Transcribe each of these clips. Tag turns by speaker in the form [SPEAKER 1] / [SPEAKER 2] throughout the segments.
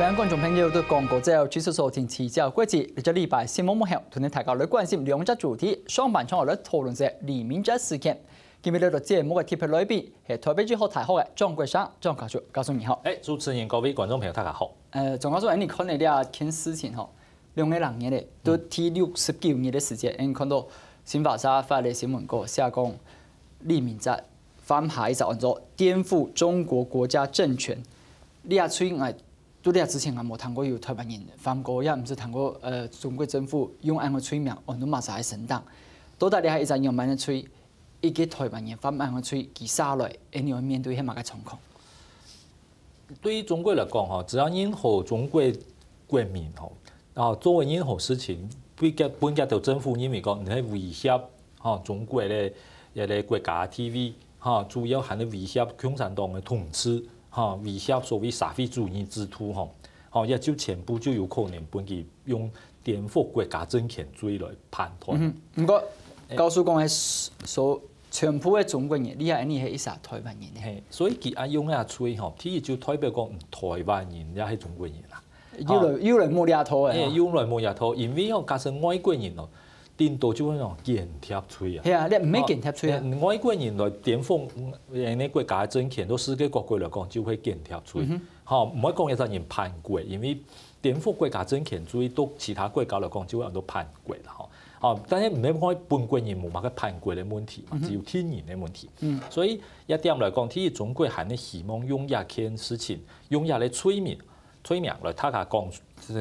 [SPEAKER 1] 各位觀眾朋友對廣告之後，繼續收聽遲朝歸節。呢個禮拜新聞幕後，同你大家來關心兩則主題。上半場我哋討論係黎明節事件。今日呢個節目嘅特別來賓係台北最好大學嘅莊國生莊教授，教授你好。
[SPEAKER 2] 主持人各位觀眾朋友大家好。
[SPEAKER 1] 莊教授，你看你呢件事情吼，2個人咧都提69年嘅時間，你看到新華社發嘅新聞稿寫講黎明節犯下一案做顛覆中國國家政權。你也吹我。對你之前我冇談過有台灣人犯過，也唔是談過中國政府用案嘅催命，我都馬上係升檔。到底你係一陣用乜嘅催，一個台灣人犯案嘅催，佢殺來，你要面對係乜嘅情況？
[SPEAKER 2] 對於中國嚟講，吼，只要任何中國國民吼，啊，做為任何事情，本家就政府因為講你係威脅，嚇中國咧，一個國家 TV， 嚇主要係咧威脅共產黨嘅統治。嚇威脅所謂社會主義之徒，嚇也就全部就有可能本佢用顛覆國家政權罪來判斷。
[SPEAKER 1] 唔過，教授講係所全部嘅中國人，你係係一殺台灣人咧。
[SPEAKER 2] 所以佢用下罪，嚇，佢就代表講台灣人也係中國人啦。
[SPEAKER 1] 有來冇廿套嘅。
[SPEAKER 2] 有來冇廿套，因為假設外國人咯。顛倒就嗰種剪貼罪啊！
[SPEAKER 1] 係啊，你唔係剪貼罪啊！
[SPEAKER 2] 外國人來顛覆人哋國家政權，到世界各國嚟講就會剪貼罪。嚇，唔可以講一個人叛國，因為顛覆國家政權罪到其他國家嚟講就會有到叛國啦。嚇，但係唔係講本國人冇乜嘅叛國嘅問題，只有天然嘅問題。所以一點嚟講，其實中國係呢希望用一件事情，用一嚟催眠來大家講。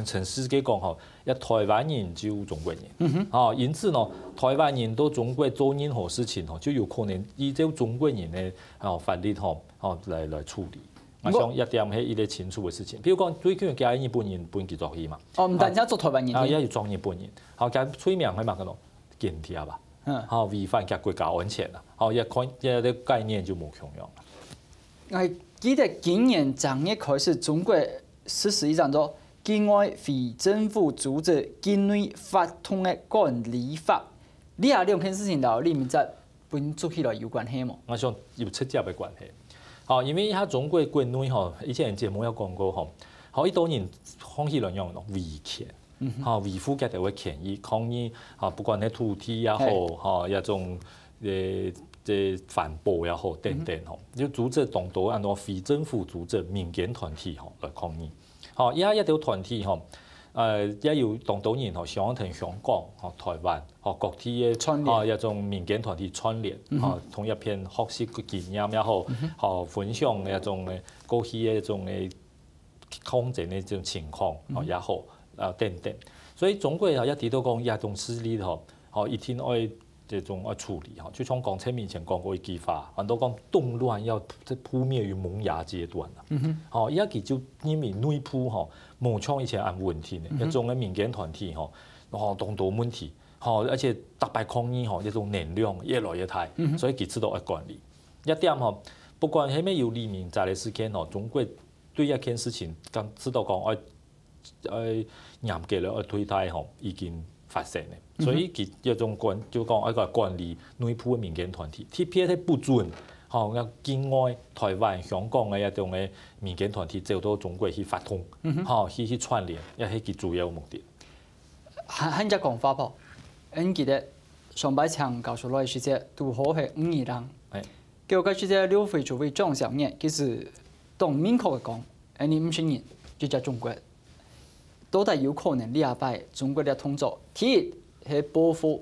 [SPEAKER 2] 全世界講吼，一台灣人就中國人，哦，因此呢，台灣人到中國做任何事情吼，就有可能依照中國人嘅法律吼，來處理。我想一點係一個清楚嘅事情。譬如講，最近嘅日本人本佢做戲嘛，
[SPEAKER 1] 哦，唔單止做台灣人，
[SPEAKER 2] 也要裝日本人，好，佢催命係乜嘅咯？剪貼吧，好違反嘅國家安全啦，好，一個概念就冇共用啦。
[SPEAKER 1] 我記得今年正月開始，中國實施一種做境外非政府組織境內法通嘅管理法，呢下兩件事情同黎明節本做起來有關係冇？
[SPEAKER 2] 我想有直接嘅關係。好，因為喺中國國內吼，以前節目有講過吼，好多人抗議兩樣咯，維權，嚇維護佢哋嘅權益，抗議嚇，不管係土地也好，嚇一種反暴也好等等吼，就組織當到按照非政府組織民間團體吼來抗議。好，依家一條團體吼，也有當到人吼，想同香港、吼台灣、吼各地嘅一種民間團體串聯，吼同一片學習嘅經驗也好，吼分享一種嘅過去嘅一種嘅抗爭嘅一種情況，吼也好，等等。所以中國又一直都講一種勢力吼，吼一定愛這種愛處理吼，就像剛才面前講過一句話，很多講動亂要撲滅於萌芽階段啦。吼，而家佢就因為內部吼冇像以前咁問題呢，一種嘅民間團體吼，哦當到問題，吼而且打敗抗議吼，一種能量越來越大，所以佢知道愛管理。一點吼，不管係咩有黎明節嘅事件吼，中國對一件事情咁知道講愛嚴格嚟愛對待吼，已經發生嘅，所以佢一種就講一個管理內部嘅民間團體，特別係不准吼，境外台灣、香港嘅一種嘅民間團體走到中國去發通，吼去串聯，亦係佢主要目的。
[SPEAKER 1] 喺只講法噃，我記得上擺場教授來時節，拄好係52人，結果嗰時節劉慧作為總上任，其實當明確嘅講，你50人就係中國。到底有可能呢下擺中國嘅動作，第一係報復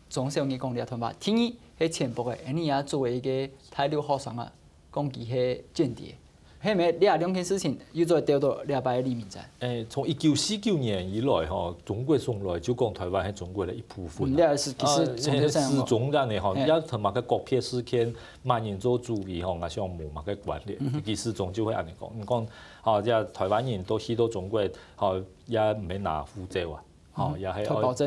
[SPEAKER 1] 總上任講嘅同法，第二係前部嘅，你也作為一個大陸學生啊，講佢係間諜，係咪呢下兩件事情要再調到呢下擺嘅黎明節？
[SPEAKER 2] 從1949年以來吼，中國從來就講台灣係中國嘅一部分。
[SPEAKER 1] 呢係
[SPEAKER 2] 始終咁嘅吼，一同埋個國片事件，萬人做主義吼，我想冇乜嘅關聯。佢始終就會咁樣講，你講嚇，即係台灣人都去到中國，嚇也唔係拿護照啊，嚇也係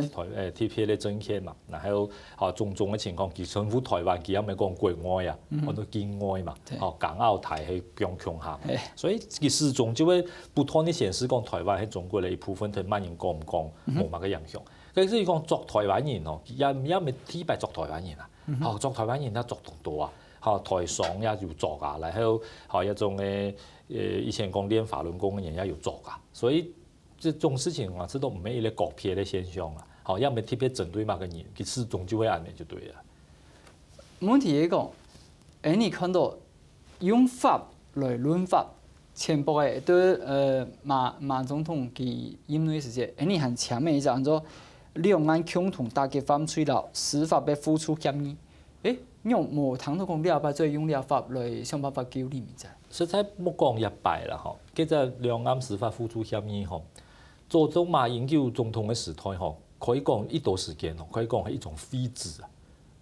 [SPEAKER 2] 台貼片嘅政權嘛，然後嚇種種嘅情況，其政府台灣佢又唔係講國外啊，我都境外嘛，嚇港澳台係強強下，所以佢始終就會不斷地顯示講台灣係中國嘅一部分，同萬人講唔講冇乜嘅影響。佢所以講作台灣人哦，也唔係體白作台灣人啊，嚇作台灣人咧作同多啊。台商也有做噶，然後一種嘅以前講練法輪功嘅人也有做噶，所以這種事情我知道唔係一個國別嘅現象啦，也唔係特別針對某個人，佢始終就會安尼就對啦。
[SPEAKER 1] 問題係講，你看到用法來論法，前部嘅對馬總統佢任內時節，你係前面就講咗兩岸共同打擊犯罪了，司法嘅付出協議。用無通到講了解再用了法來想辦法救你咪啫。
[SPEAKER 2] 實在冇講一敗啦，吼，其實兩岸司法付出協議吼，做咗馬英九總統嘅時代吼，可以講一段時間吼，可以講係一種廢紙啊，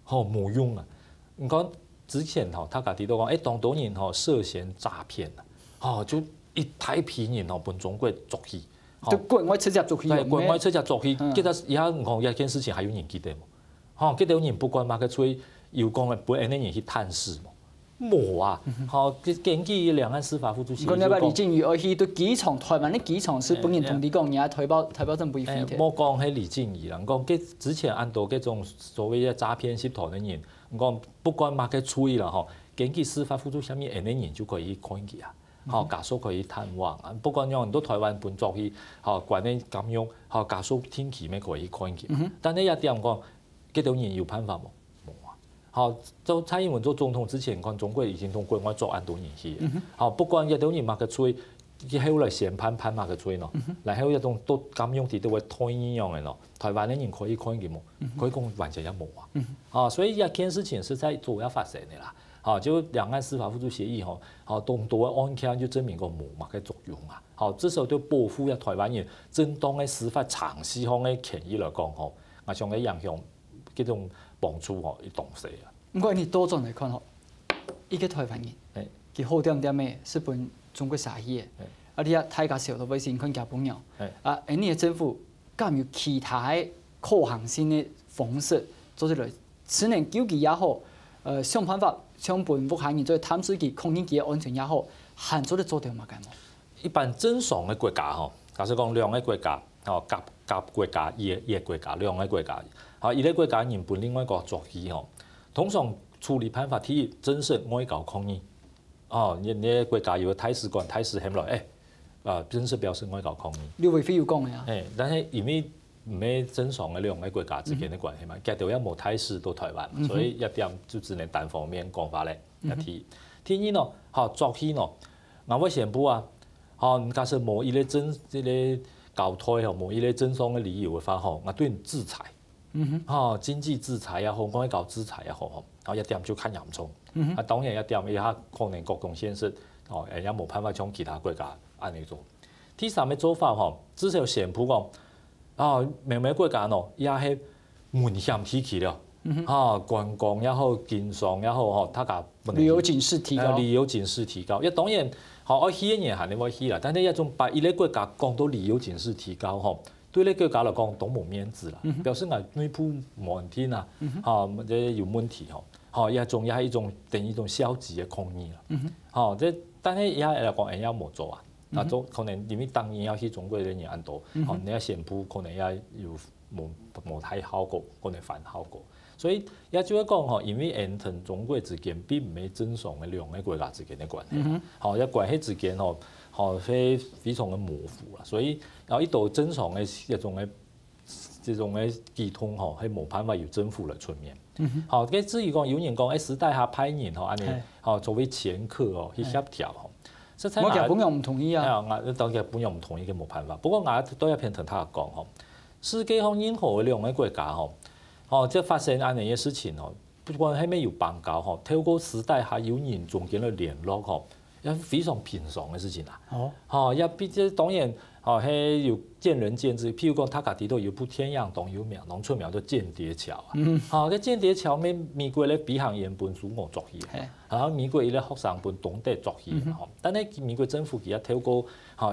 [SPEAKER 2] 吼冇用啊。你講之前吼，他家己都講，當多人吼涉嫌詐騙啊，吼就一大批人吼本中國捉去，
[SPEAKER 1] 就國外直接捉去，
[SPEAKER 2] 對，國外直接捉去，其實而家唔講一件事情，還有人記得冇？吼，記得有人不管乜嘅吹。又講誒，本安尼人去探視冇？冇啊！好，根據兩岸司法付出協議，
[SPEAKER 1] 講李靖宇，而去對機場，台灣的機場是本人同你講，人家台胞證不一樣。
[SPEAKER 2] 冇講係李靖宇啦，講佢之前按到嗰種所謂嘅詐騙集團嘅人，講不管乜嘅處理啦，吼，根據司法付出協議，安尼人就可以看佢啊，好，家屬可以探望啊，不管用到台灣本作去，好，管啲金融，好，家屬天氣咩可以看佢，但係一點講，嗰種人有辦法冇？好，就蔡英文做總統之前，看中國已經同國外做安多年去。好，不管一種人乜嘅吹，佢後來審判乜嘅吹咯，然後一種都咁樣啲都會推一樣嘅咯。台灣嘅人可以看見冇，可以講完全一冇啊。啊，所以一件事情是在做要發生嘅啦。啊，就兩岸司法付出協議吼，好多嘅案件就證明個冇乜嘅作用啊。好，至少對保護一台灣人正當嘅司法長時項嘅權益來講吼，我想嘅影響嗰種。幫助吼一東西啊！
[SPEAKER 1] 唔過你多種嚟看吼，一個台灣人，佢好點點嘅是本中國社會嘅，啊你啊大家小到微信看交朋友，啊你嘅政府敢有其他嘅可行性嘅方式做出來，只能救佢也好，想辦法想本武漢人做探視佢，確認佢嘅安全也好，還做得到嘛？咁
[SPEAKER 2] 一般正常嘅國家吼，假設講兩個國家，哦甲國家一個國家兩個國家。好，一個國家人本另外一個作起吼，通常處理辦法第一，正式外交抗議。哦，人哋國家有個大使館，大使喊來，正式表示外交抗議。
[SPEAKER 1] 劉偉飛有講嘅啊。
[SPEAKER 2] 但係因為唔係正常嘅兩個國家之間嘅關係嘛，夾到一冇大使到台灣，所以一點就只能單方面講法咧。第二咯，好作起咯，我會宣布啊，好，假設冇一個交代吼，冇一個正常嘅理由嘅話吼，我對你制裁。經濟制裁也好，外交制裁也好，吼，一點就較嚴重。當然一點伊較可能國共現實，哦，也冇辦法像其他國家安尼做。第三個做法吼，至少宣布講，每個國家咯，也係危險提起了，觀光也好，經商也好，吼，大家
[SPEAKER 1] 旅遊警示提高，
[SPEAKER 2] 旅遊警示提高。當然，我去嘅人肯定會去啦，但係一種把一個國家講到旅遊警示提高，吼。對呢個國家嚟講都冇面子啦，表示我內部冇問題啦，或者有問題吼，一種也係一種等於一種消極嘅抗議啦，但係而家嚟講，人家冇做啊，做可能因為當然要去中國嘅人很多，你要宣布可能也有冇太效果，可能反效果，所以也就係講吼，因為人同中國之間並唔係正常嘅兩個國家之間嘅關係，一關係之間吼。非常嘅模糊啦，所以有一度正常嘅一種嘅溝通吼，係冇辦法由政府來出面。好，咁至於講有人講，時代下派人吼，安尼吼作為掮客吼去協調吼，
[SPEAKER 1] 我日本人唔同意啊。
[SPEAKER 2] 當日本人唔同意嘅冇辦法。不過我都一篇同他講吼，世界上任何嘅兩個國家吼，即發生安尼嘅事情吼，不管係咩有邦交吼，透過時代下有人中間嘅聯絡吼。也非常平常嘅事情啦。也比即當然，係要見仁見智。譬如講，他家己都有部天陽當有名，當出名叫間諜橋啊。個間諜橋咩？美國咧比行員本書我作起，美國伊咧學生本懂得作起。但係美國政府其實透過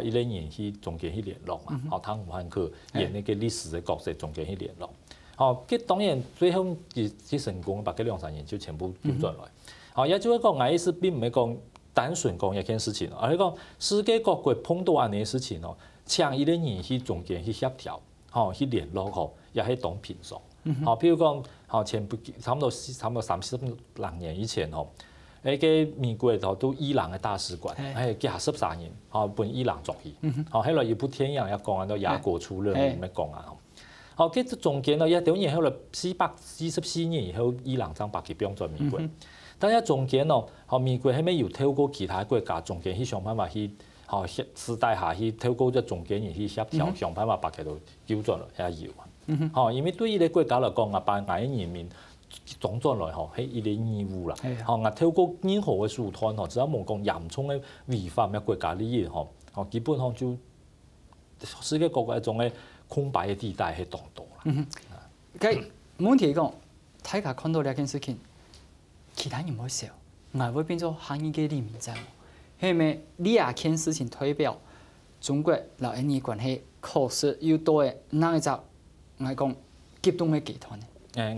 [SPEAKER 2] 伊咧人去中間去聯絡嘛，湯姆漢克演那個歷史嘅角色中間去聯絡。佢當然最後佢成功把嗰2-3年就全部叫轉來。也就係講，我意思並唔係講。單純講一件事情，而係講世界各國碰到安尼嘅事情哦，請伊啲人去中間去協調，去聯絡，也係當平常。譬如講，差唔多30-60年以前，個美國都伊朗嘅大使館，係13人，本伊朗作戲，後來有部電影也講到亞國出任務咩講啊，好，跟住中間咯，一點後來444年以後，伊朗將白旗變咗美國，但係中間咯，美國係咪又透過其他國家中間去想辦法去，時代下去透過咗中間人去協調，想辦法把佢度糾正落也有啊，因為對於呢個國家嚟講啊，把外人民總轉來係一個義務啦，透過任何嘅手段，只要冇講嚴重嘅違反咩國家利益，基本上就世界各個一種嘅空白嘅地帶係當道啦。
[SPEAKER 1] 咁問題講，大家看到呢件事情，其他人唔會笑，我會變咗下一個黎明戰。係咪呢一件事情代表中國同印尼關係確實要多嘅哪一隻我講激動嘅集團呢？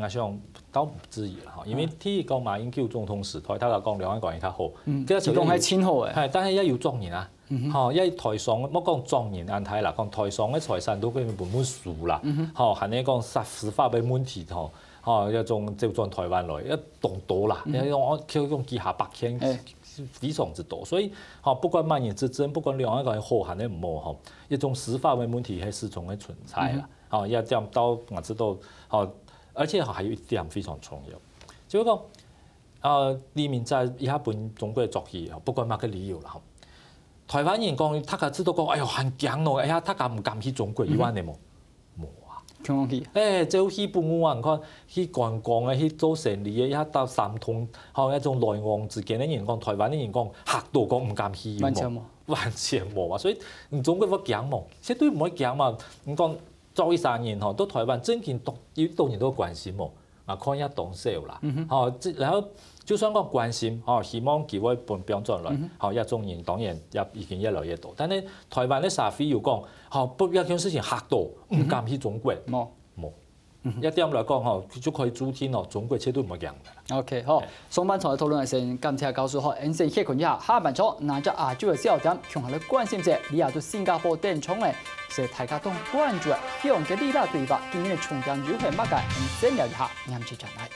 [SPEAKER 2] 我想倒唔至於啦，因為第一講馬英九總統時代，大家講兩岸關係較好，
[SPEAKER 1] 就講係親好嘅，
[SPEAKER 2] 係，但係也有狀元啊，因為台上冇講狀元安泰啦，講台上嘅財產都俾佢本本輸啦，係你講司法嘅問題一種就從台灣來一棟多啦，我用幾下百千。非常之多，所以不管萬年之爭，不管兩岸關係好還是唔好，一種司法嘅問題係始終嘅存在啦。一點到我知道，而且還有一點非常重要，就係講黎明在以下本中國作戲，不管乜嘅理由啦。台灣人講，大家知道講，哎呦很驚咯，哎呀，大家唔敢去中國，以外你冇啊？就去本灣看，去觀光嘅，去做生意嘅，一到三通，一種來往之間嘅人講，台灣嘅人講嚇到講唔敢去，完全冇啊！所以中國會驚冇，絕對唔會驚嘛。你講做3年到台灣，真見要當然都關心冇，看一動少啦。然後就算講關心，希望佢會本標準來，一種人當然也已經越來越多。但係台灣嘅社會又講，不一件事情嚇到唔敢去中國，冇。一點嚟講，佢就可以主天中國絕對唔會贏嘅。
[SPEAKER 1] OK， 好，上半場嘅討論係先感謝教授好，先歇困一下，下半場拿着亞洲嘅焦點，從下嚟關心者，你亞對新加坡電廠咧，係大家都關注香嘅呢啲對話，今年嘅重點如何乜嘅，先聊一下，啱住轉嚟。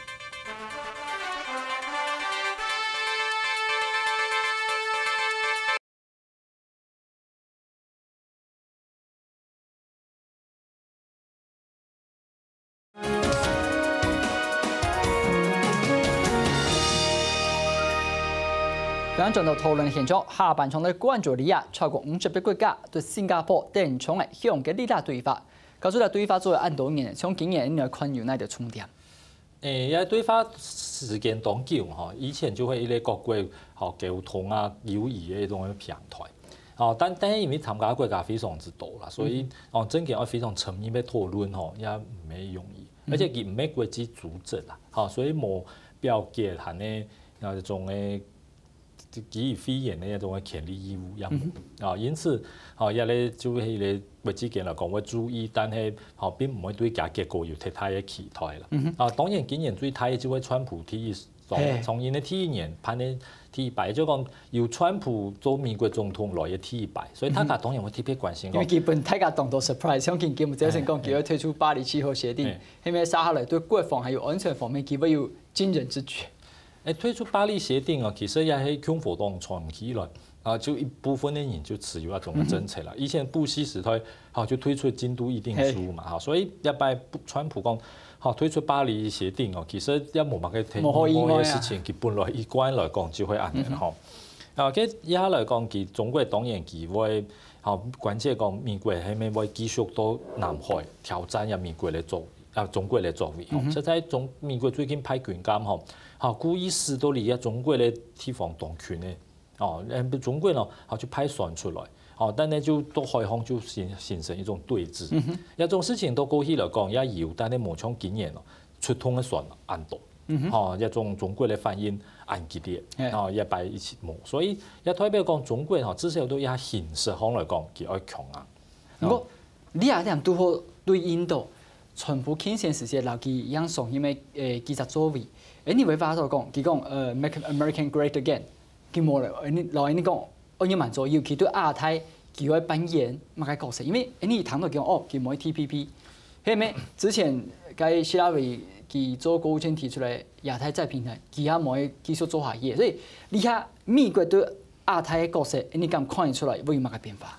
[SPEAKER 1] 剛進到討論現場，下半場嘅關注你啊，超過50個國家對新加坡電廠嘅香嘅呢啲對話，告訴你對話做咗按多年，從今年嚟看有哪啲重點？
[SPEAKER 2] 因對話時間當久以前就會一個各國溝通啊、友誼嘅一種平台，但係因為參加國家非常之多啦，所以真嘅要非常沉密嘅討論也唔係容易，而且佢唔係國際組織啦，所以冇表結係呢一種嘅。給予肺炎的一種權利義務也冇，因此一咧就係咧國際間來講會注意，但係並唔會對假結果有太大嘅期待啦。當然今年最大嘅就係川普提議，從因嘅第一年判嘅提議，就講由川普做美國總統來嘅提議，所以大家當然會特別關心。
[SPEAKER 1] 因為基本大家當到 surprise， 相信佢們之前講佢要退出巴黎氣候協定，係咪接下來對國防還有安全方面，佢會有驚人之舉？
[SPEAKER 2] 退出巴黎協定其實也係共和黨傳起來，就一部分的人就持有一種政策啦。以前布希時代就推出京都議定書嘛，所以一擺川普講推出巴黎協定其實也冇乜嘅意外嘅事情，佢本來一貫來講就會按嘅吼。佢以下來講，佢中國當然佢會關切講美國係咪會繼續到南海挑戰入美國嚟做。中國嘅作為，實在美國最近派軍艦故意使到你中國嘅地方當權咧，中國就派船出來，但係就到海航就形成一種對峙，一種事情到過去來講也有，但係冇像經驗出通嘅船按多，一種中國嘅反應按激烈，一擺一起冇，所以也代表講中國至少都也形式上來講佢愛強硬。
[SPEAKER 1] 不過你也點都好對印度。川普傾向時時留佢樣上，因為記者座位，你會發到講，佢講Make American Great Again，佢冇嚟，你講，我要問咗要佢對亞太佢會扮演乜嘅角色，因為你談到講佢冇 TPP，係咪？之前喺希拉里佢做國務卿提出來亞太再平衡，佢也冇繼續做下嘢，所以你睇美國對亞太嘅角色，你敢看得出來會有乜個變化？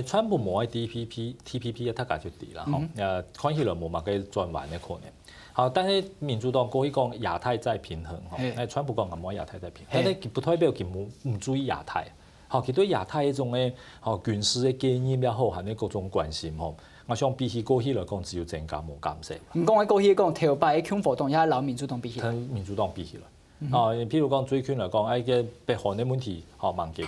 [SPEAKER 2] 川普冇喺 TPP 他家就跌啦，看起來冇乜個轉彎嘅可能。好，但係民主黨過去講亞太再平衡，川普講冇亞太再平衡，但係佢不代表佢唔注意亞太。好，佢對亞太嗰種嘅軍事嘅經驗也好，係呢各種關心吼，我想比起過去來講，只有增加冇減少。
[SPEAKER 1] 唔講喺過去講頭擺嘅共和黨，也係老民主黨比起來。
[SPEAKER 2] 同民主黨比起來，譬如講最近來講，個北韓嘅問題，蠻解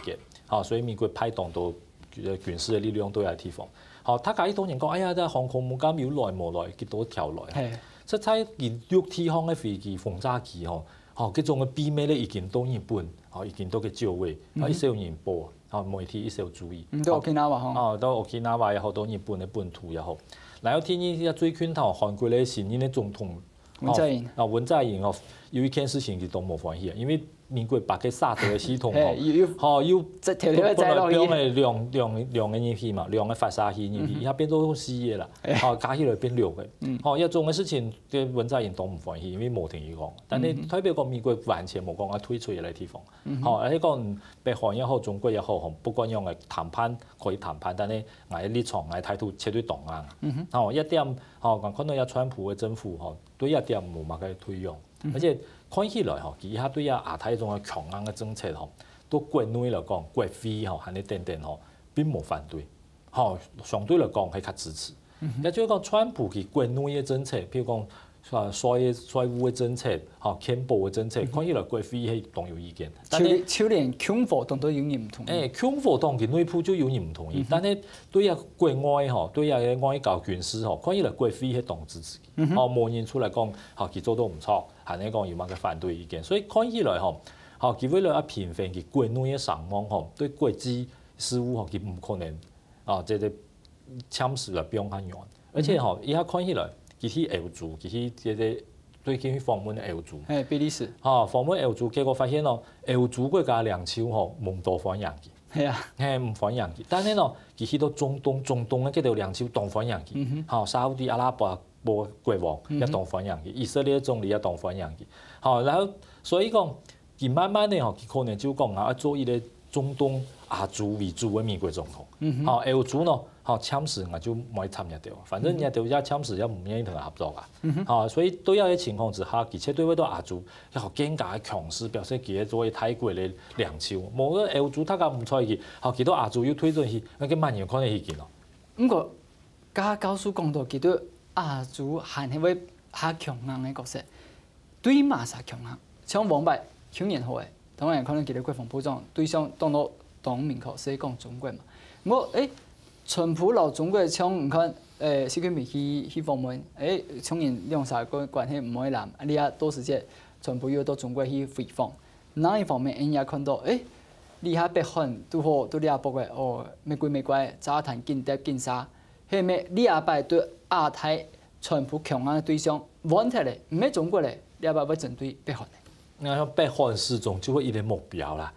[SPEAKER 2] 決，所以美國派動到軍事嘅力量都有地方。好，他家啲當然講，哎呀，航空母艦有來無來，幾多條來。即係佢陸地方嘅飛機、轟炸機嗰種嘅秘密咧已經到日本，已經到嘅照位，一少人報，媒體一少注意。
[SPEAKER 1] 到沖縄吼，
[SPEAKER 2] 到沖縄也好，到日本嘅本土也好。然後天呢，最近頭韓國咧新任嘅總統文在寅有一件事情佢都冇歡喜，因為美國把個薩德嘅系統要
[SPEAKER 1] 即條條仔落去，
[SPEAKER 2] 量嘅儀器嘛，量嘅發射器儀器，而家變到4嘢啦，加起來變6嘅。一種嘅事情嘅文在寅都唔歡喜，因為冇聽佢講。但係代表講美國完全冇講推出嘢嚟地方。而且講北韓也好，中國也好，不管用嘅談判可以談判，但係我立場我態度絕對同硬。一點我看到有川普嘅政府對一點冇乜嘅推用。而且看起來佢而家對亞太種嘅強硬嘅政策對國內來講，國會係你等等並冇反對，相對來講係較支持。也就是講，川普佢國內嘅政策，譬如講稅務嘅政策、憲報嘅政策，看起來國會係都有意見。
[SPEAKER 1] 就連共和黨都有人唔同意。
[SPEAKER 2] 共和黨嘅內部就有人唔同意，但係對啊國外對啊外交軍事看起來國會係都支持嘅。冇人出來講佢做得唔錯，係你講有乜嘅反對意見，所以看起來佢為了平衡佢國內嘅聲望對國際事務佢唔可能即係참事來表現，而且而家看起來。佢去歐洲，佢去即係對佢去訪問歐洲。
[SPEAKER 1] 比利時。
[SPEAKER 2] 訪問歐洲，結果發現歐洲國家領袖冇多歡迎佢。
[SPEAKER 1] 係啊。
[SPEAKER 2] 唔歡迎佢，但係佢去到中東嘅嗰條領袖當歡迎佢。沙烏地阿拉伯國王也當歡迎佢，以色列總理也當歡迎佢。然後所以講，佢慢慢咧佢可能就講做一個中東亞洲為主嘅美國總統。歐洲참事我就唔可以參與到，反正人家對只참事也唔願意同佢合作噶。所以對有啲情況之下，而且對位到亞洲又更加強勢，表示佢作為泰國嘅領袖，冇個歐洲他家唔睬佢，佢到亞洲要推進去，那個慢人可能意見咯。
[SPEAKER 1] 不過，家教書講到佢對亞洲係係位較強硬嘅角色，對馬薩強硬，像王伯去年好嘅，當然可能佢哋國防部長對象當到黨明確是講中國嘛，川普老中國像唔看習近平去訪問，像人兩曬個關係唔可以攬，你啊多時節川普要到中國去回訪，另一方面人也看到，你下北韓都好都你阿伯嘅，美國早談緊跌緊殺，係咪你阿伯對亞太川普強硬嘅對象，問題咧唔係中國咧，你阿伯要針對北韓咧？
[SPEAKER 2] 像北韓始終就會一個目標啦。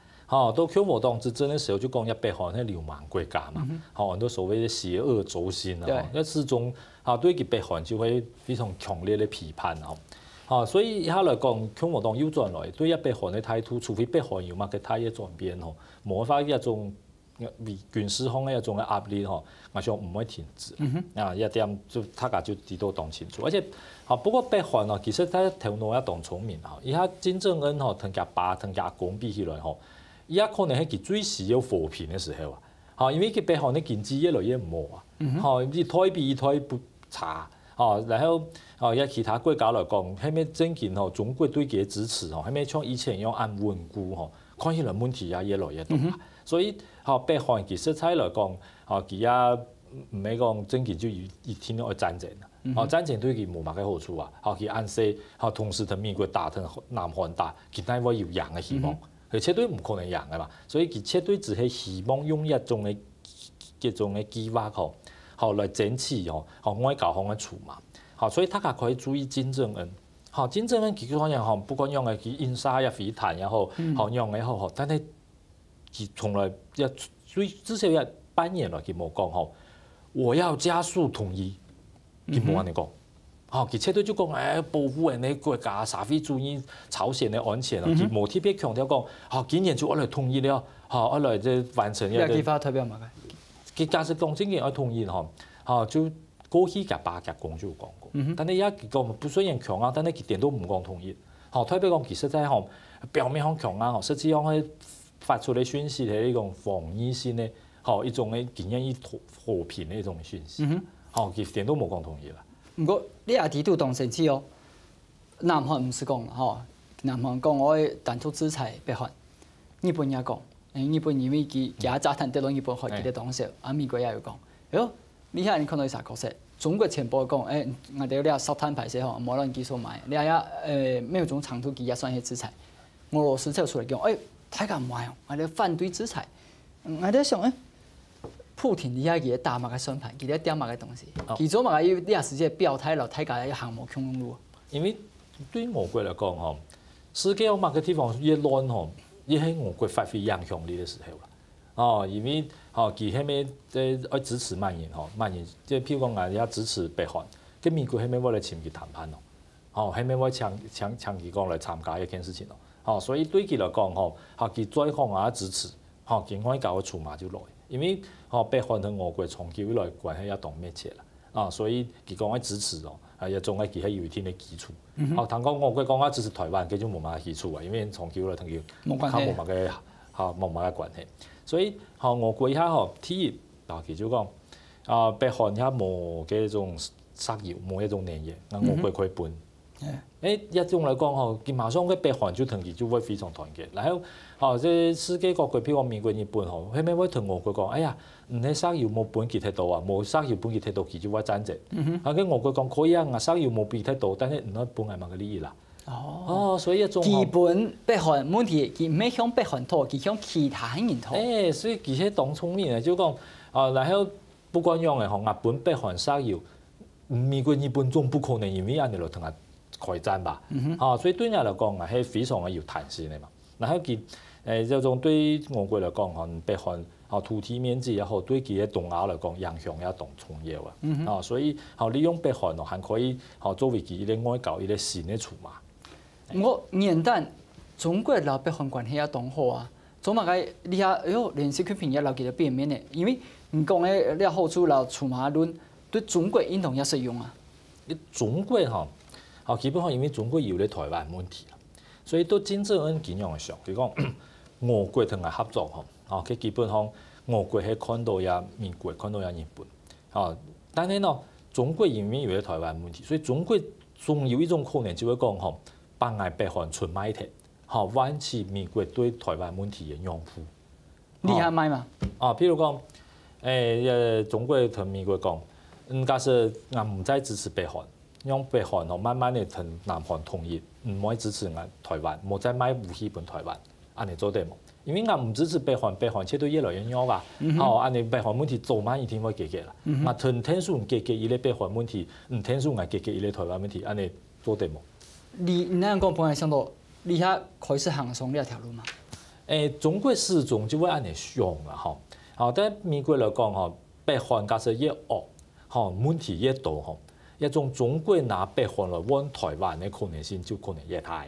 [SPEAKER 2] 到共和黨執政嘅時候就講一北韓係流氓國家嘛，很多所謂嘅邪惡軸心啊，一始終對佢北韓就會非常強烈嘅批判所以而家來講，共和黨右轉來對一北韓嘅態度，除非北韓有乜嘅態嘅轉變冇法一種軍事方嘅一種嘅壓力我想唔會停止。一點就大家就知道當清楚，而且不過北韓其實佢頭腦也當聰明而家金正恩同佢爸同佢阿公比起來而家可能係佢最需要和平嘅時候因為佢北韓嘅經濟越來越唔好啲台幣台不差然後有其他國家來講，係咪政見中國對佢嘅支持係咪像以前一樣按穩固看起來問題也越來越多，所以北韓其實喺來講佢也唔係講政見就一天要戰爭戰爭對佢冇乜嘅好處佢暗示同時同美國打同南韓打，佢係會有贏嘅希望。佢絕對唔可能贏嘅嘛，所以佢絕對只係希望用一種嘅計劃來爭取外交方嘅籌碼。所以大家可以注意金正恩。金正恩佢可能不管用嘅佢印沙也飛彈也好，用嘅好，但係佢從來至少一半年來佢冇講我要加速統一，佢冇安尼講。佢切對就講保護人哋國家，社會主義朝鮮嘅安全啊，佢冇特別強調講，竟然就我來同意了，我來即完成一個。
[SPEAKER 1] 佢發代表乜嘅？
[SPEAKER 2] 佢假設講真嘅，我同意就過去嘅八甲公就有講過，但係而家佢講雖然強硬，但係佢點都唔講同意。特別講其實在表面上強硬，實際上係發出嚟訊息係一種防禦性嘅，一種嘅經驗以和平嘅一種訊息。佢點都冇講同意啦。
[SPEAKER 1] 不過你也提到當成次哦，南韓唔是講啦，南韓講我單獨制裁北韓，日本也講，日本因為佢假炸彈跌落日本海佢哋當時，美國也有講，你睇你看到啥角色？中國前報講，我哋啲沙灘排泄冇亂技術買，你睇沒有種長途機也算係制裁。俄羅斯就出嚟講，大家唔係，我哋反對制裁。我哋想，普京你睇佢打乜嘅算盤，佢哋點乜嘅東西，佢做乜嘅要時間表態了，大家要行冇強路。
[SPEAKER 2] 因為對俄國嚟講，世界有乜嘅地方越亂，亦係俄國發揮影響力嘅時候啦。因為佢係咪愛支持萬人，即係譬如講我哋支持北韓，跟美國係咪為嚟簽佢談判咯？係咪為搶佢講嚟參加一件事情咯？所以對佢嚟講，佢再項也支持，佢外交嘅籌碼就來，因為北韓同俄國長期以來關係也當密切啦。所以佢講愛支持一種係佢係有一定嘅基礎。談講俄國講愛支持台灣，佢就冇乜基礎啊，因為長期以來同佢冇乜嘅關係。所以俄國一下提議，佢就講北韓一下冇嘅一種石油，冇一種能源，俄國可以搬。一種嚟講，佢馬上嘅北韓就同佢就會非常團結。然後即世界各國譬如美國、日本，佢咪會同俄國講：哎呀，唔係石油冇搬佢睇到啊，冇石油搬佢睇到，佢就會戰爭。跟俄國講可以啊，我石油冇搬睇到，但係唔可以搬係乜嘅利益啦。所以一種
[SPEAKER 1] 基本北韓問題，佢唔係向北韓討，佢向其他人討。
[SPEAKER 2] 所以其實當聰明嘅，就講然後不管樣嘅日本、北韓石油，美國、日本總不可能因為安尼嚟同佢開戰吧？所以對人嚟講係非常嘅有彈性嘅嘛。然後佢這種對俄國嚟講，北韓土地面積也好，對佢嘅東亞嚟講影響也當重要啊。所以利用北韓還可以作為佢嘅外交一個新嘅籌碼。
[SPEAKER 1] 我元旦中國同北韓關係也當好啊，做乜嘅？你睇連習近平也留佢嘅變面嘅，因為唔講嘅你好處啦，籌碼論對中國應當也適用啊。
[SPEAKER 2] 中國基本上因為中國有咧台灣問題啦，所以都真正按咁樣想，佢講俄國同佢合作佢基本上俄國係看到也美國，看到也日本，但係中國因為有咧台灣問題，所以中國仲有一種可能就會講幫外北韓出賣鐵，挽起美國對台灣問題嘅擁護。
[SPEAKER 1] 你係買嘛？
[SPEAKER 2] 譬如講，中國同美國講，假設我唔再支持北韓，讓北韓慢慢地同南韓統一，唔可以支持我台灣，冇再買武器俾台灣，安尼做得冇？因為我唔支持北韓，北韓切到越來越弱啊！安尼北韓問題早晚一定會解決啦。我同聽數解決伊個北韓問題，唔聽數我解決伊個台灣問題，安尼做得冇？
[SPEAKER 1] 你那樣講，本來想到你遐開始行上呢條路嘛？
[SPEAKER 2] 中國始終就會安尼想啦，但美國嚟講，北韓假設越惡，問題越多，一種中國拿北韓來揾台灣嘅可能性就可能越大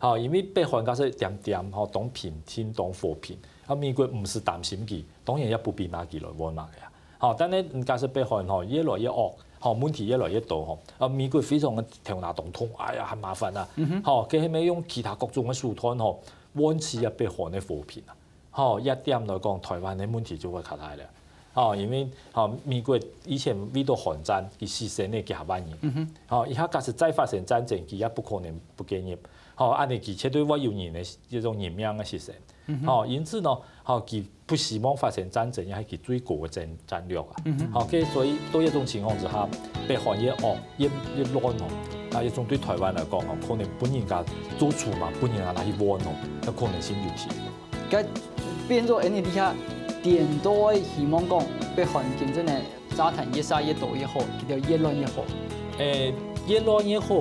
[SPEAKER 2] 啊！因為北韓假設點點當平天當和平，美國唔是擔心佢，當然也不必拿佢來揾嘛嘅。但係假設北韓越來越惡。問題越來越多，美國非常嘅頭腦動痛，哎呀，很麻煩啊！佢係咪用其他各種嘅手段挽持北韓嘅和平啊？一點來講，台灣嘅問題就會較大啦。因為美國以前為到韓戰，佢犧牲咗幾十萬人。而家假設再發生戰爭，佢也不可能不介入。按你佢絕對會有人嘅一種人命嘅犧牲。因此呢，佢不希望發生戰爭，也係佢最高嘅戰略啊。所以到一種情況之下，北韓越惡越亂一種對台灣嚟講可能本人家做出嘛，本人家拿去玩嘅可能性有提。
[SPEAKER 1] 咁變咗你睇下，點都希望講北韓真正嘅炸彈越殺越多越好，佢就越亂越好。
[SPEAKER 2] 越亂越好